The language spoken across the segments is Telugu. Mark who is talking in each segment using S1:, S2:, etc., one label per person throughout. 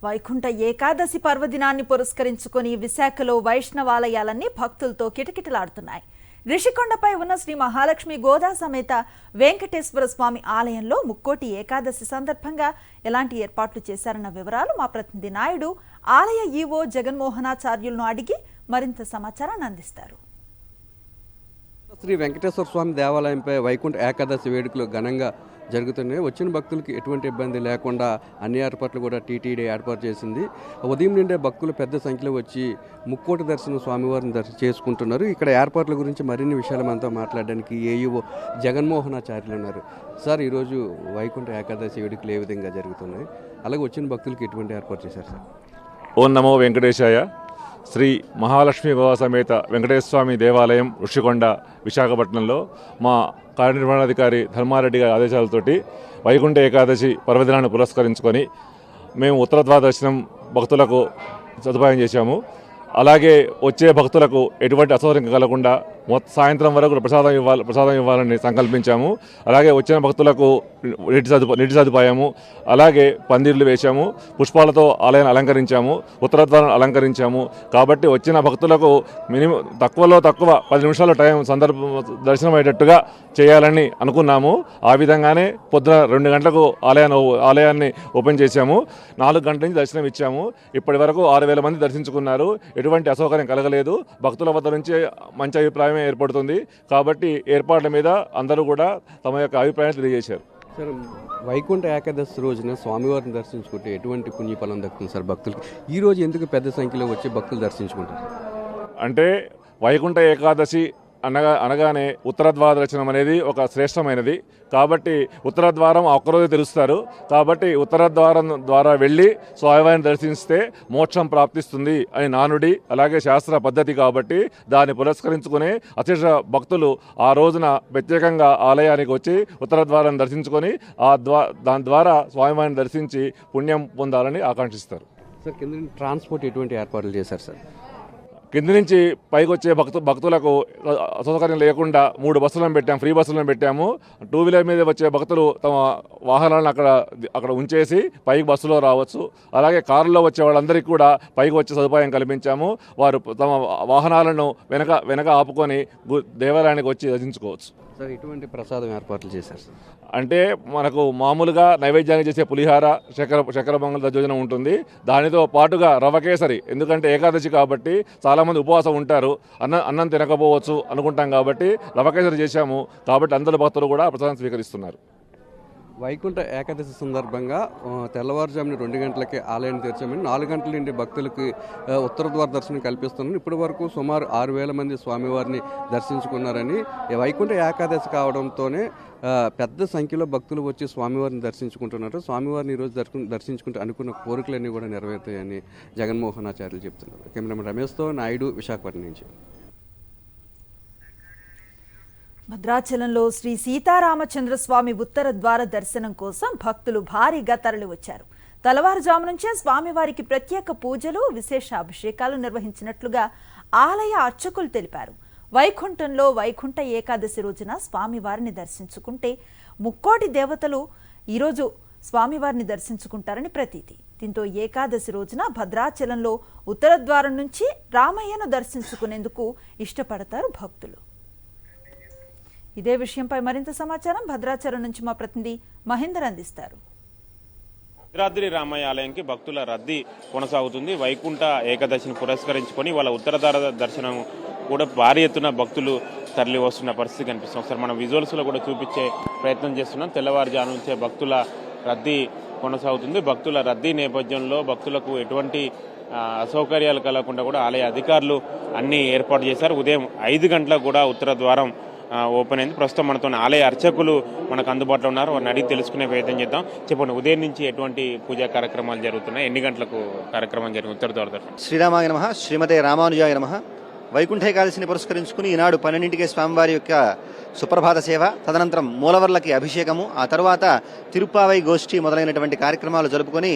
S1: వైకుంఠ ఏకాదశి పర్వదినాన్ని పురస్కరించుకొని విశాఖలో వైష్ణవాలయాలన్నీ భక్తులతో కిటకిటలాడుతున్నాయి. రిషికొండపై ఉన్న శ్రీ మహాలక్ష్మి గోదా సమేత వెంకటేశ్వర స్వామి ఆలయంలో ముక్కోటి ఏకాదశి సందర్భంగా ఎలాంటి ఏర్పాట్లు చేశారన్న వివరాలు మా ప్రతినిధి నాయుడు ఆలయ ఈవో జగన్మోహనాచార్యులను అడిగి మరింత సమాచారాన్ని అందిస్తారు.
S2: శ్రీ వెంకటేశ్వర స్వామి దేవాలయంపై వైకుంఠ ఏకాదశి వేడుకలు ఘనంగా జరుగుతున్నాయి. వచ్చిన భక్తులకి ఎటువంటి ఇబ్బంది లేకుండా అన్ని ఏర్పాట్లు కూడా టీటీడీ ఏర్పాటు చేసింది. ఉదయం నుండే భక్తులు పెద్ద సంఖ్యలో వచ్చి ముక్కోటి దర్శనం స్వామివారిని చేసుకుంటున్నారు. ఇక్కడ ఏర్పాట్ల గురించి మరిన్ని విషయాలు మనతో మాట్లాడడానికి ఏఈఓ జగన్మోహనాచార్యులు ఉన్నారు. సార్, ఈరోజు వైకుంఠ ఏకాదశి వేడుకలు ఏ విధంగా జరుగుతున్నాయి, అలాగే వచ్చిన భక్తులకి ఎటువంటి ఏర్పాటు చేశారు సార్?
S3: ఓం నమో వెంకటేశాయ. శ్రీ మహాలక్ష్మి గోదా సమేత వెంకటేశ్వర స్వామి దేవాలయం ఋషికొండ విశాఖపట్నంలో మా కార్యనిర్వహణాధికారి ధర్మారెడ్డి గారి ఆదేశాలతోటి వైకుంఠ ఏకాదశి పర్వదినాన్ని పురస్కరించుకొని మేము ఉత్తర ద్వార దర్శనం భక్తులకు సదుపాయం చేశాము. అలాగే వచ్చే భక్తులకు ఎటువంటి అసౌకర్యం కలగకుండా సాయంత్రం వరకు ప్రసాదం ఇవ్వాలని సంకల్పించాము. అలాగే వచ్చిన భక్తులకు నీటి సదుపాయము, అలాగే పందిర్లు వేశాము, పుష్పాలతో ఆలయాన్ని అలంకరించాము, ఉత్తర ద్వారం అలంకరించాము. కాబట్టి వచ్చిన భక్తులకు మినిమం తక్కువ 10 నిమిషాల టైం దర్శనం అయ్యేటట్టుగా చేయాలని అనుకున్నాము. ఆ విధంగానే పొద్దున 2 గంటలకు ఆలయాన్ని ఓపెన్ చేశాము. 4 గంటల నుంచి దర్శనం ఇచ్చాము. ఇప్పటి వరకు 6,000 మంది దర్శించుకున్నారు. ఎటువంటి అసౌకర్యం కలగలేదు. భక్తుల వద్ద నుంచి మంచి అభిప్రాయమే ఏర్పడుతుంది. కాబట్టి ఏర్పాట్ల మీద అందరూ కూడా తమ యొక్క అభిప్రాయాన్ని తెలియజేశారు.
S2: సార్, వైకుంఠ ఏకాదశి రోజున స్వామివారిని దర్శించుకుంటే ఎటువంటి పుణ్యఫలం దక్కుతుంది సార్ భక్తులకి? ఈ రోజు ఎందుకు పెద్ద సంఖ్యలో వచ్చి భక్తులు దర్శించుకుంటారు?
S3: అంటే వైకుంఠ ఏకాదశి అనగానే ఉత్తర ద్వార దర్శనం అనేది ఒక శ్రేష్టమైనది. కాబట్టి ఉత్తర ద్వారం ఒక్కరోజు తెరుస్తారు. కాబట్టి ఉత్తర ద్వారం ద్వారా వెళ్ళి స్వామివారిని దర్శిస్తే మోక్షం ప్రాప్తిస్తుంది అని నానుడి, అలాగే శాస్త్ర పద్ధతి. కాబట్టి దాన్ని పురస్కరించుకుని అశేష భక్తులు ఆ రోజున ప్రత్యేకంగా ఆలయానికి వచ్చి ఉత్తర ద్వారాన్ని దర్శించుకొని దాని ద్వారా స్వామివారిని దర్శించి పుణ్యం పొందాలని ఆకాంక్షిస్తారు.
S2: సార్, కింద ట్రాన్స్పోర్ట్ ఎటువంటి ఏర్పాట్లు చేశారు సార్?
S3: కింది నుంచి పైకి వచ్చే భక్తులకు అసౌకర్యం లేకుండా 3 బస్సులను పెట్టాము, ఫ్రీ బస్సులను పెట్టాము. 2 వీలర్ మీద వచ్చే భక్తులు తమ వాహనాలను అక్కడ ఉంచేసి పైకి బస్సులో రావచ్చు. అలాగే కారులో వచ్చే వాళ్ళందరికీ కూడా పైకి వచ్చే సదుపాయం కల్పించాము. వారు తమ వాహనాలను వెనక ఆపుకొని దేవాలయానికి వచ్చి దర్శించుకోవచ్చు.
S2: సార్, ఇటువంటి ప్రసాదం ఏర్పాట్లు చేశారు సార్?
S3: అంటే మనకు మామూలుగా నైవేద్యానికి చేసే పులిహార, చక్కెర పొంగల్ దద్దోజనం ఉంటుంది. దానితో పాటుగా రవ్వ కేసరి, ఎందుకంటే ఏకాదశి కాబట్టి చాలామంది ఉపవాసం ఉంటారు, అన్నం తినకపోవచ్చు అనుకుంటాం. కాబట్టి రవ్వ కేసరి చేశాము. కాబట్టి అందరు భక్తులు కూడా ప్రసాదం స్వీకరిస్తున్నారు.
S2: వైకుంఠ ఏకాదశి సందర్భంగా తెల్లవారుజామున 2 గంటలకి ఆలయాన్ని తెరిచామని 4 గంటల నుండి భక్తులకి ఉత్తర ద్వార దర్శనం కల్పిస్తున్నాను. ఇప్పటి వరకు సుమారు 6,000 మంది స్వామివారిని దర్శించుకున్నారని, వైకుంఠ ఏకాదశి కావడంతోనే పెద్ద సంఖ్యలో భక్తులు వచ్చి స్వామివారిని దర్శించుకుంటున్నారు. స్వామివారిని ఈరోజు దర్శించుకుంటూ అనుకున్న కోరికలన్నీ కూడా నెరవేరుతాయని జగన్మోహనాచార్యులు చెప్తున్నారు. కెమెరామెన్ రమేష్తో నాయుడు, విశాఖపట్నం నుంచి.
S1: భద్రాచలంలో శ్రీ సీతారామచంద్రస్వామి ఉత్తర ద్వార దర్శనం కోసం భక్తులు భారీగా తరలి వచ్చారు. తెల్లవారుజాము నుంచే స్వామివారికి ప్రత్యేక పూజలు, విశేష అభిషేకాలు నిర్వహించినట్లుగా ఆలయ అర్చకులు తెలిపారు. వైకుంఠంలో వైకుంఠ ఏకాదశి రోజున స్వామివారిని దర్శించుకుంటే ముక్కోటి దేవతలు ఈరోజు స్వామివారిని దర్శించుకుంటారని ప్రతీతి. దీంతో ఏకాదశి రోజున భద్రాచలంలో ఉత్తర ద్వారం నుంచి రామయ్యను దర్శించుకునేందుకు ఇష్టపడతారు భక్తులు. ఇదే విషయంపై మరింత సమాచారం భద్రాచలం నుంచి మా ప్రతినిధి మహేందర్ అందిస్తారు.
S4: భద్రాద్రి రామయ్య ఆలయంకి భక్తుల రద్దీ కొనసాగుతుంది. వైకుంఠ ఏకాదశిని పురస్కరించుకొని వాళ్ళ ఉత్తరధార దర్శనం కూడా భారీ ఎత్తున భక్తులు తరలి వస్తున్న పరిస్థితి కనిపిస్తుంది. ఒకసారి మనం విజువల్స్లో కూడా చూపించే ప్రయత్నం చేస్తున్నాం. తెల్లవారుజాము నుంచే భక్తుల రద్దీ కొనసాగుతుంది. భక్తుల రద్దీ నేపథ్యంలో భక్తులకు ఎటువంటి అసౌకర్యాలు కలగకుండా కూడా ఆలయ అధికారులు అన్ని ఏర్పాటు చేశారు. ఉదయం 5 గంటలకు కూడా ఉత్తర ద్వారం ఓపెన్ అయింది. ప్రస్తుతం మనతో ఆలయ అర్చకులు మనకు అందుబాటులో ఉన్నారు. వారిని అడిగి తెలుసుకునే ప్రయత్నం చేద్దాం. చెప్పండి, ఉదయం నుంచి ఎటువంటి పూజా కార్యక్రమాలు జరుగుతున్నాయి? ఎన్ని గంటలకు కార్యక్రమం జరిగింది ఉత్తర ద్వార దర్శనం?
S5: శ్రీరామాయ నమః, శ్రీమతే రామానుజాయ నమః. వైకుంఠ ఏకాదశిని పురస్కరించుకుని ఈనాడు 12ంటికే స్వామివారి యొక్క సుప్రభాత సేవ, తదనంతరం మూలవర్లకి అభిషేకము, ఆ తరువాత తిరుప్పావై గోష్ఠి మొదలైనటువంటి కార్యక్రమాలు జరుపుకొని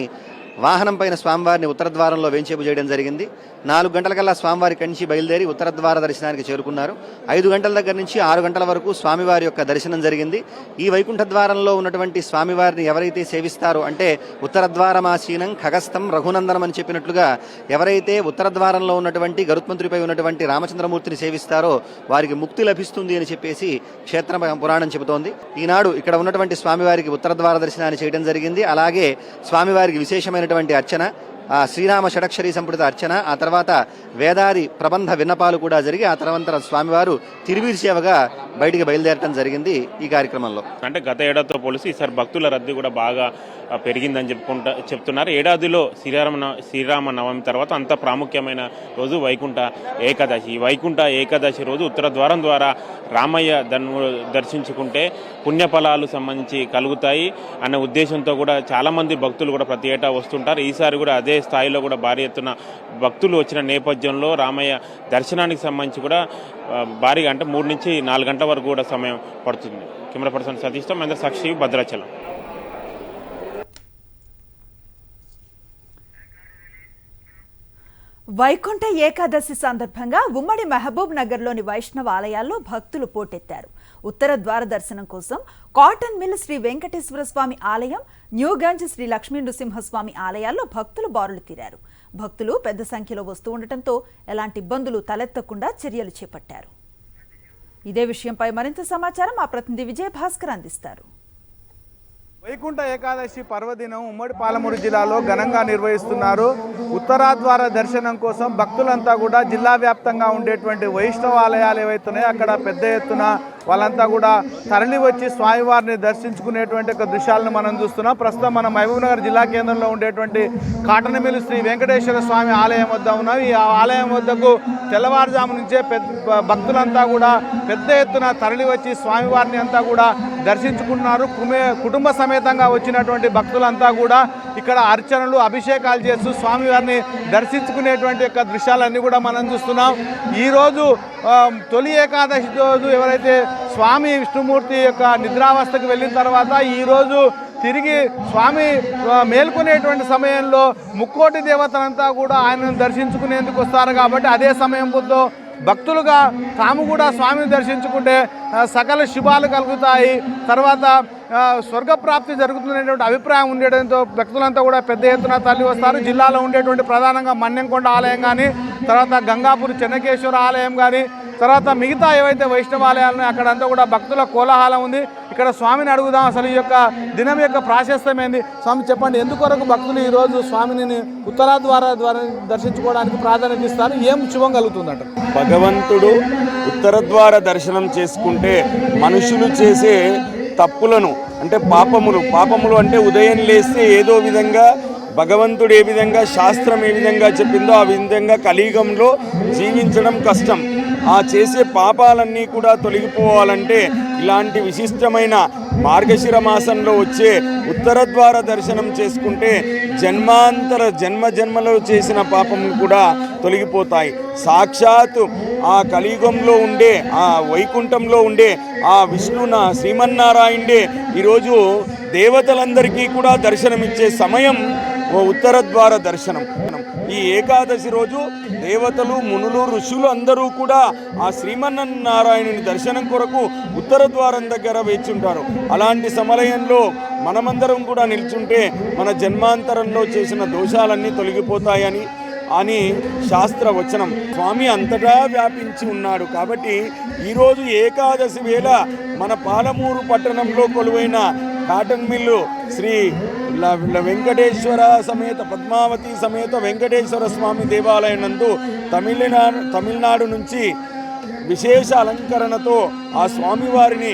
S5: వాహనం పైన స్వామివారిని ఉత్తర ద్వారంలో వేంచేపు చేయడం జరిగింది. 4 గంటలకల్లా స్వామివారి కంచి బయలుదేరి ఉత్తర ద్వార దర్శనానికి చేరుకున్నారు. 5 గంటల దగ్గర నుంచి 6 గంటల వరకు స్వామివారి యొక్క దర్శనం జరిగింది. ఈ వైకుంఠ ద్వారంలో ఉన్నటువంటి స్వామివారిని ఎవరైతే సేవిస్తారో, అంటే ఉత్తర ద్వారమాసీనం ఖగస్థం రఘునందనం అని చెప్పినట్లుగా ఎవరైతే ఉత్తర ద్వారంలో ఉన్నటువంటి గరుత్మంతుడిపై ఉన్నటువంటి రామచంద్రమూర్తిని సేవిస్తారో వారికి ముక్తి లభిస్తుంది అని చెప్పేసి క్షేత్ర పురాణం చెబుతోంది. ఈనాడు ఇక్కడ ఉన్నటువంటి స్వామివారికి ఉత్తర ద్వార దర్శనాన్ని చేయడం జరిగింది. అలాగే స్వామివారికి విశేషమైనటువంటి అర్చన, శ్రీరామ షడక్షరీ సంపుటిత అర్చన, ఆ తర్వాత వేదాది ప్రబంధ విన్నపాలు కూడా జరిగి ఆ తర్వాత స్వామివారు తిరువీరి సేవగా బయటికి బయలుదేరటం జరిగింది. ఈ కార్యక్రమంలో
S4: అంటే గత ఏడాదితో పోలిసి ఈసారి భక్తుల రద్దీ కూడా బాగా పెరిగిందని చెప్తున్నారు. ఏడాదిలో శ్రీరామ నవమి తర్వాత అంత ప్రాముఖ్యమైన రోజు వైకుంఠ ఏకాదశి. ఈ వైకుంఠ ఏకాదశి రోజు ఉత్తర ద్వారం ద్వారా రామయ్య దర్శించుకుంటే పుణ్యఫలాలు సంబంధించి కలుగుతాయి అనే ఉద్దేశంతో కూడా చాలామంది భక్తులు కూడా ప్రతి ఏటా వస్తుంటారు. ఈసారి కూడా అదే స్థాయిలో కూడా భారీ ఎత్తున భక్తులు వచ్చిన నేపథ్యంలో రామయ్య దర్శనానికి సంబంధించి కూడా భారీగా అంటే 3 నుంచి 4 గంటల వరకు కూడా సమయం పడుతుంది. కెమెరా పర్సన్ సతీష్తో మహేంద్ర సాక్షి, భద్రాచలం.
S1: వైకుంఠ ఏకాదశి సందర్భంగా ఉమ్మడి మహబూబ్ నగర్లోని వైష్ణవ ఆలయాల్లో భక్తులు పోటెత్తారు. ఉత్తర ద్వార దర్శనం కోసం కాటన్ మిల్ శ్రీ వెంకటేశ్వర స్వామి ఆలయం, న్యూగంజ్ శ్రీ లక్ష్మీ నృసింహస్వామి ఆలయాల్లో భక్తులు బారులు తీరారు. భక్తులు పెద్ద సంఖ్యలో వస్తూ ఉండటంతో ఎలాంటి ఇబ్బందులు తలెత్తకుండా చర్యలు చేపట్టారు. ఇదే విషయంపై మరింత సమాచారం మా ప్రతినిధి విజయభాస్కర్ అందిస్తారు.
S6: వైకుంఠ ఏకాదశి పర్వదినం ఉమ్మడి పాలమూరు జిల్లాలో ఘనంగా నిర్వహిస్తున్నారు. ఉత్తరాద్వార దర్శనం కోసం భక్తులంతా కూడా జిల్లా వ్యాప్తంగా ఉండేటువంటి వైష్ణవ ఆలయాలు ఏవైతున్నాయో అక్కడ పెద్ద ఎత్తున వాళ్ళంతా కూడా తరలి వచ్చి స్వామివారిని దర్శించుకునేటువంటి దృశ్యాలను మనం చూస్తున్నాం. ప్రస్తుతం మనం మహబూబ్నగర్ జిల్లా కేంద్రంలో ఉండేటువంటి కాటన్ మిల్ శ్రీ వెంకటేశ్వర స్వామి ఆలయం వద్ద ఉన్నాం. ఈ ఆలయం వద్దకు తెల్లవారుజాము నుంచే భక్తులంతా కూడా పెద్ద ఎత్తున తరలి వచ్చి స్వామివారిని అంతా కూడా దర్శించుకున్నారు. కుటుంబ సమేతంగా వచ్చినటువంటి భక్తులంతా కూడా ఇక్కడ అర్చనలు, అభిషేకాలు చేస్తూ స్వామివారిని దర్శించుకునేటువంటి యొక్క దృశ్యాలన్నీ కూడా మనం చూస్తున్నాం. ఈరోజు తొలి ఏకాదశి రోజు ఎవరైతే స్వామి విష్ణుమూర్తి యొక్క నిద్రావస్థకు వెళ్ళిన తర్వాత ఈరోజు తిరిగి స్వామి మేల్కొనేటువంటి సమయంలో ముక్కోటి దేవతలంతా కూడా ఆయనను దర్శించుకునేందుకు వస్తారు. కాబట్టి అదే సమయంలో భక్తులుగా తాము కూడా స్వామిని దర్శించుకుంటే సకల శుభాలు కలుగుతాయి, తర్వాత స్వర్గప్రాప్తి జరుగుతున్నటువంటి అభిప్రాయం ఉండేటంతో భక్తులంతా కూడా పెద్ద ఎత్తున తరలి వస్తారు. జిల్లాలో ఉండేటువంటి ప్రధానంగా మన్నెంకొండ ఆలయం కానీ, తర్వాత గంగాపూర్ చెన్నకేశ్వర ఆలయం కానీ, తర్వాత మిగతా ఏవైతే వైష్ణవ ఆలయాలు ఉన్నాయో అక్కడంతా కూడా భక్తుల కోలాహలం ఉంది. ఇక్కడ స్వామిని అడుగుదాం, అసలు ఈ యొక్క దినం యొక్క ప్రాశస్త్యం ఏంది? స్వామి చెప్పండి, ఎందుకొరకు భక్తులు ఈరోజు స్వామిని ఉత్తరాద్వార ద్వారా దర్శించుకోవడానికి ప్రాధాన్యత ఇస్తారు? ఏం శుభం కలుగుతుందట?
S7: భగవంతుడు ఉత్తరద్వార దర్శనం చేసుకుంటే మనుషులు చేసే తప్పులను, అంటే పాపములు అంటే ఉదయం లేస్తే ఏదో విధంగా భగవంతుడు ఏ విధంగా, శాస్త్రం ఏ విధంగా చెప్పిందో ఆ విధంగా కలియుగంలో జీవించడం కష్టం. ఆ చేసే పాపాలన్నీ కూడా తొలగిపోవాలంటే ఇలాంటి విశిష్టమైన మార్గశిర మాసంలో వచ్చే ఉత్తరద్వార దర్శనం చేసుకుంటే జన్మలో చేసిన పాపములు కూడా తొలగిపోతాయి. సాక్షాత్తు ఆ కలియుగంలో ఉండే, ఆ వైకుంఠంలో ఉండే ఆ శ్రీమన్నారాయణుడే ఈరోజు దేవతలందరికీ కూడా దర్శనమిచ్చే సమయం ఉత్తరద్వార దర్శనం. ఈ ఏకాదశి రోజు దేవతలు, మునులు, ఋషులు అందరూ కూడా ఆ శ్రీమన్నారాయణుని దర్శనం కొరకు ఉత్తర ద్వారం దగ్గర వేచుంటారు. అలాంటి సమయంలో మనమందరం కూడా నిల్చుంటే మన జన్మాంతరంలో చేసిన దోషాలన్నీ తొలగిపోతాయని శాస్త్ర వచనం. స్వామి అంతటా వ్యాపించి ఉన్నాడు. కాబట్టి ఈరోజు ఏకాదశి వేళ మన పాలమూరు పట్టణంలో కొలువైన కాటన్ మిల్లు శ్రీ వెంకటేశ్వర సమేత పద్మావతి సమేత వెంకటేశ్వర స్వామి దేవాలయం నందు తమిళనాడు నుంచి విశేష అలంకరణతో ఆ స్వామివారిని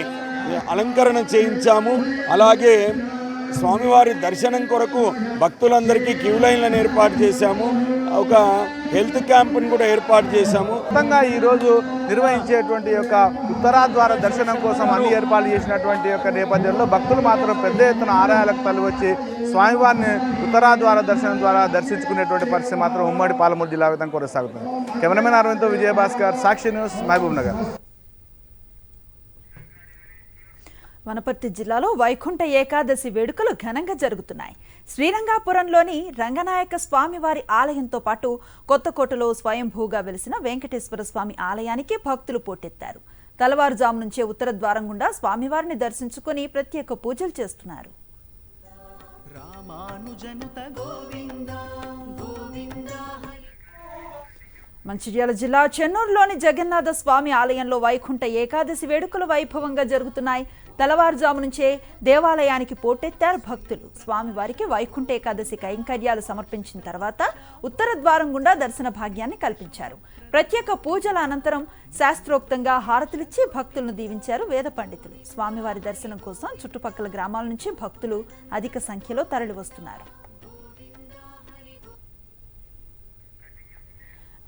S7: అలంకరణ చేయించాము. అలాగే స్వామివారి దర్శనం కొరకు భక్తులందరికీ క్యూ లైన్లను ఏర్పాటు చేశాము. ఒక హెల్త్ క్యాంప్ను కూడా ఏర్పాటు చేశాము.
S6: మొత్తంగా ఈరోజు నిర్వహించేటువంటి యొక్క ఉత్తరాద్వార దర్శనం కోసం అన్ని ఏర్పాట్లు చేసినటువంటి యొక్క నేపథ్యంలో భక్తులు మాత్రం పెద్ద ఎత్తున ఆలయాలకు తరలి వచ్చి స్వామివారిని ఉత్తరాద్వార దర్శనం ద్వారా దర్శించుకునేటువంటి పరిస్థితి మాత్రం ఉమ్మడి పాలమూరు జిల్లా వ్యాప్తంగా కొనసాగుతుంది. కెమెరామెన్ అరవింద్తో విజయభాస్కర్, సాక్షి న్యూస్, మహబూబ్ నగర్.
S1: వనపర్తి జిల్లాలో వైకుంఠ ఏకాదశి వేడుకలు ఘనంగా జరుగుతున్నాయి. శ్రీరంగాపురంలోని రంగనాయక స్వామివారి ఆలయంతో పాటు కొత్తకోటలో స్వయంభూగా వెలిసిన వెంకటేశ్వర స్వామి ఆలయానికి భక్తులు పోటెత్తారు. తెల్లవారుజాము నుంచే ఉత్తర ద్వారం గుండా స్వామివారిని దర్శించుకుని ప్రత్యేక పూజలు చేస్తున్నారు. మంచిర్యాల జిల్లా చెన్నూరులోని జగన్నాథ స్వామి ఆలయంలో వైకుంఠ ఏకాదశి వేడుకలు వైభవంగా జరుగుతున్నాయి. తెల్లవారుజాము నుంచే దేవాలయానికి పోటెత్తారు భక్తులు. స్వామివారికి వైకుంఠ ఏకాదశి కైంకర్యాలు సమర్పించిన తర్వాత ఉత్తర ద్వారం గుండా దర్శన భాగ్యాన్ని కల్పించారు. ప్రత్యేక పూజల అనంతరం శాస్త్రోక్తంగా హారతులిచ్చి భక్తులను దీవించారు వేద పండితులు. స్వామివారి దర్శనం కోసం చుట్టుపక్కల గ్రామాల నుంచి భక్తులు అధిక సంఖ్యలో తరలివస్తున్నారు.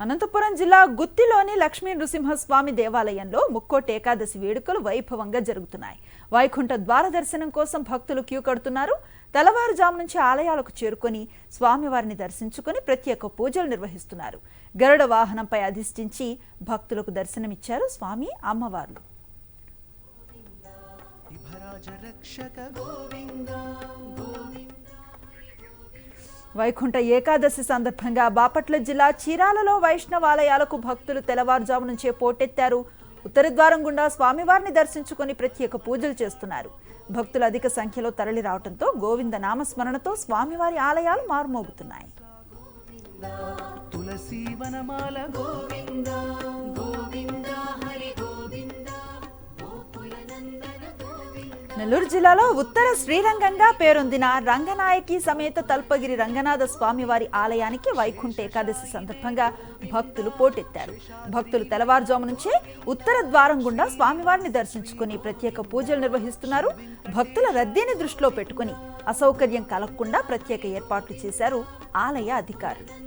S1: అనంతపురం జిల్లా గుత్తిలోని లక్ష్మీ నృసింహస్వామి దేవాలయంలో ముక్కోటి ఏకాదశి వేడుకలు వైభవంగా జరుగుతున్నాయి. వైకుంఠ ద్వార దర్శనం కోసం భక్తులు క్యూ కడుతున్నారు. తెల్లవారుజాము నుంచి ఆలయాలకు చేరుకొని స్వామివారిని దర్శించుకుని ప్రత్యేక పూజలు నిర్వహిస్తున్నారు. గరుడ వాహనంపై అధిష్ఠించి భక్తులకు దర్శనమిచ్చారు స్వామి అమ్మవార్లు. వైకుంఠ ఏకాదశి సందర్భంగా బాపట్ల జిల్లా చీరాలలో వైష్ణవాలయాలకు భక్తులు తెల్లవారుజాము నుంచే పోటెత్తారు. ఉత్తర ద్వారం గుండా స్వామివారిని దర్శించుకుని ప్రత్యేక పూజలు చేస్తున్నారు. భక్తులు అధిక సంఖ్యలో తరలి రావడంతో గోవింద నామస్మరణతో స్వామివారి ఆలయాలు మారుమోగుతున్నాయి. నెల్లూరు జిల్లాలో ఉత్తర శ్రీరంగంగా పేరొందిన రంగనాయకి సమేత తల్పగిరి రంగనాథ స్వామివారి ఆలయానికి వైకుంఠ ఏకాదశి సందర్భంగా భక్తులు పోటెత్తారు. భక్తులు తెల్లవారుజాము నుంచే ఉత్తర ద్వారం గుండా స్వామివారిని దర్శించుకుని ప్రత్యేక పూజలు నిర్వహిస్తున్నారు. భక్తుల రద్దీని దృష్టిలో పెట్టుకుని అసౌకర్యం కలగకుండా ప్రత్యేక ఏర్పాట్లు చేశారు ఆలయ అధికారులు.